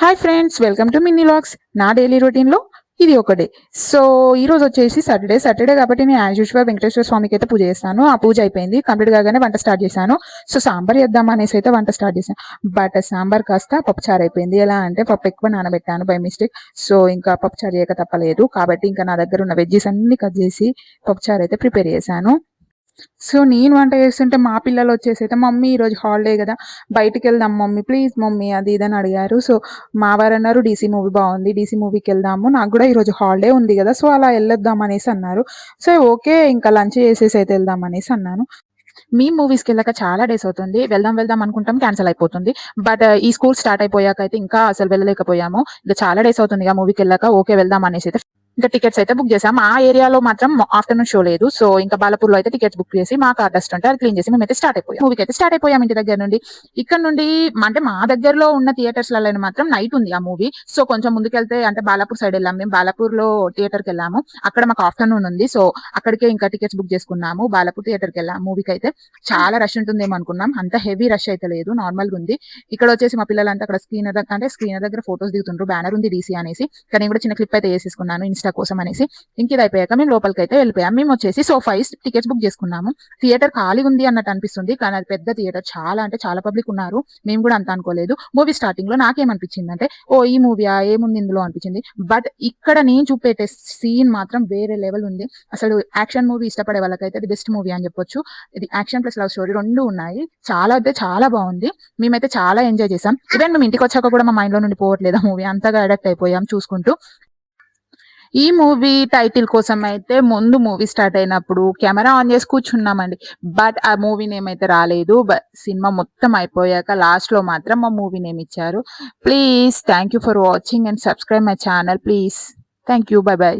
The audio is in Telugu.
Hi friends, welcome to mini logs. నా డైలీ రొటీన్లో ఇది ఒక డే. సో ఈ రోజు వచ్చేసి సాటర్డే కాబట్టి నేను యాజ్ యూజువల్ వెంకటేశ్వర స్వామికి అయితే పూజ చేస్తాను. ఆ పూజ అయిపోయింది, కంప్లీట్ కాగానే వంట స్టార్ట్ చేశాను. సో సాంబార్ చేద్దాం అనేసి అయితే వంట స్టార్ట్ చేశాను. బట్ సాంబార్ కాస్త పప్పుచారు అయిపోయింది. ఎలా అంటే పప్పు ఎక్కువ నానబెట్టాను బై మిస్టేక్. సో ఇంకా పప్పుచారు చేయక తప్పలేదు కాబట్టి ఇంకా నా దగ్గర ఉన్న వెజ్జెస్ అన్ని కట్ చేసి పప్పుచారు అయితే ప్రిపేర్ చేశాను. సో నేను వంట చేస్తుంటే మా పిల్లలు వచ్చేసి అయితే మమ్మీ ఈరోజు హాలిడే కదా, బయటికి వెళ్దాం మమ్మీ, ప్లీజ్ మమ్మీ, అది ఇదని అడిగారు. సో మా వారు అన్నారు డీసీ మూవీ బాగుంది, డీసీ మూవీకి వెళ్దాము, నాకు కూడా ఈరోజు హాలిడే ఉంది కదా, సో అలా వెళ్ళొద్దాం అనేసి అన్నారు. సో ఓకే, ఇంకా లంచ్ చేసేసి అయితే వెళ్దాం అనేసి అన్నాను. మీ మూవీస్కి వెళ్ళాక చాలా డేస్ అవుతుంది, వెళ్దాం వెళ్దాం అనుకుంటాం, క్యాన్సిల్ అయిపోతుంది. బట్ ఈ స్కూల్ స్టార్ట్ అయిపోయాక అయితే ఇంకా అసలు వెళ్ళలేకపోయాము. ఇంకా చాలా డేస్ అవుతుంది ఆ మూవీకి వెళ్ళాక. ఓకే వెళ్దాం అనేసి అయితే ఇంకా టికెట్స్ అయితే బుక్ చేసాం. మా ఏరియాలో మాత్రం ఆఫ్టర్నూన్ షో లేదు. సో ఇంకా బాలపూర్లో అయితే టికెట్స్ బుక్ చేసి మా కార్ డస్ట్ ఉంటే అది క్లీన్ చేసి మేమైతే స్టార్ట్ అయిపోయాం. మూవీకి అయితే స్టార్ట్ అయిపోయాం ఇంటి దగ్గర నుండి. ఇక్కడ నుండి అంటే మా దగ్గరలో ఉన్న థియేటర్స్ లలో మాత్రం నైట్ ఉంది ఆ మూవీ. సో కొంచెం ముందుకెళ్తే అంటే బాలాపూర్ సైడ్ వెళ్ళాం మేము. బాలాపూర్ లో థియేటర్కి వెళ్ళాము, అక్కడ మాకు ఆఫ్టర్నూన్ ఉంది. సో అక్కడికే ఇంకా టికెట్స్ బుక్ చేసుకున్నాము. బాలాపూర్ థియేటర్కి వెళ్ళాము. మూవీకి అయితే చాలా రష్ ఉంటుందేమో అనుకున్నాం, అంత హెవీ రష్ అయితే లేదు, నార్మల్ గా ఉంది. ఇక్కడ వచ్చేసి మా పిల్లలంతా అక్కడ స్క్రీన్ దగ్గర ఫోటోస్ దిగుతుండ్రు, బ్యానర్ ఉంది డీసీ అనేసి. కానీ కూడా చిన్న క్లిప్ అయితే వేసేసుకున్నాను ఇన్స్టా కోసం అనేసి. ఇంక ఇది అయిపోయాక మేము లోపలికి అయితే వెళ్ళిపోయాం. మేము వచ్చేసి సోఫా టికెట్స్ బుక్ చేసుకున్నాము. థియేటర్ ఖాళీ ఉంది అన్నట్టు అనిపిస్తుంది, కానీ అది పెద్ద థియేటర్, చాలా అంటే చాలా పబ్లిక్ ఉన్నారు. మేము కూడా అంత అనుకోలేదు. మూవీ స్టార్టింగ్ లో నాకేమనిపించింది అంటే ఓ ఈ మూవీయా, ఏముంది ఇందులో అనిపించింది. బట్ ఇక్కడ నేను చూపెట్టే సీన్ మాత్రం వేరే లెవెల్ ఉంది. అసలు యాక్షన్ మూవీ ఇష్టపడే వాళ్ళకైతే అది బెస్ట్ మూవీ అని చెప్పొచ్చు. ఇది యాక్షన్ ప్లస్ లవ్ స్టోరీ రెండు ఉన్నాయి. చాలా అయితే చాలా బాగుంది. మేమైతే చాలా ఎంజాయ్ చేసాం. ఈవెన్ మేము ఇంటికి వచ్చాక కూడా మా మైండ్ లో నుండి పోవట్లేదు ఆ మూవీ, అంతగా అడక్ట్ అయిపోయాం చూసుకుంటూ. ఈ మూవీ టైటిల్ కోసం అయితే ముందు మూవీ స్టార్ట్ అయినప్పుడు కెమెరా ఆన్ చేసి కూర్చున్నామండి. బట్ ఆ మూవీ నేమ్ అయితే రాలేదు. బట్ సినిమా మొత్తం అయిపోయాక లాస్ట్ లో మాత్రం మా మూవీ నేమ్ ఇచ్చారు. Please thank you for watching and subscribe my channel please. Thank you, by by.